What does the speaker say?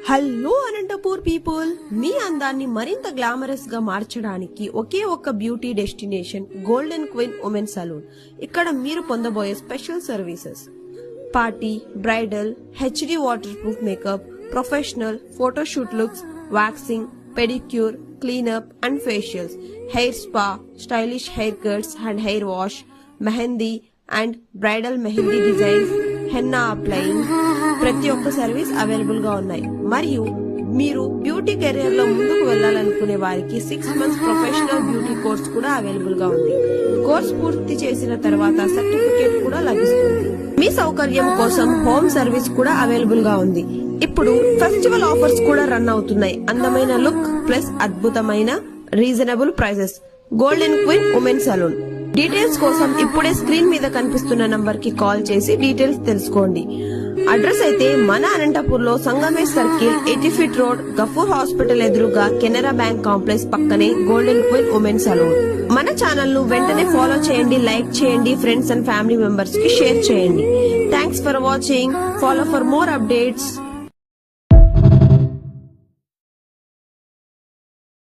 Hello Anantapur people, మీ అందాన్ని మరింత glamorous గా మార్చడానికి ఒకే ఒక్క beauty destination golden queen women salon. ఇక్కడ మీరు పొందబోయే special services: party, bridal, HD waterproof makeup, professional photoshoot looks, waxing, pedicure, cleanup and facials, hair spa, stylish hair cuts and hair wash, mehndi and bridal mehndi designs, henna applying, ప్రతి ఒక్క service available గా ఉన్నాయి. మరియు మీరు beauty career లో ముందుకు వెళ్లాలనుకునే వారికి 6 months professional beauty course కూడా అవైలబుల్ గా ఉంది. కోర్స్ పూర్తి చేసిన తర్వాత సర్టిఫికేట్ కూడా లభిస్తుంది. మీ సౌకర్యం కోసం హోమ్ సర్వీస్ కూడా అవైలబుల్ గా ఉంది. ఇప్పుడు ఫెస్టివల్ ఆఫర్స్ కూడా రన్ అవుతున్నాయి. అందమైన లుక్ ప్లస్ అద్భుతమైన reasonable prices. Golden queen women salon. Details కోసం ఇప్పుడే స్క్రీన్ మీద కనిపిస్తున్న నంబర్ కి కాల్ చేసి డీటెయిల్స్ తెలుసుకోండి. అడ్రస్ అయితే మన అనంతపూర్ లో Sangamesh circle, 80 feet road, Gafoor hospital ఎదురుగా కెనరా బ్యాంక్ కాంప్లెక్స్ పక్కనే గోల్డెన్ క్వీన్ ఉమెన్ సలూన్. మన ఛానల్ ను వెంటనే ఫాలో చేయండి, లైక్ చేయండి, ఫ్రెండ్స్ అండ్ ఫ్యామిలీ మెంబర్స్ కి షేర్ చేయండి. Thanks for watching. Follow for more updates.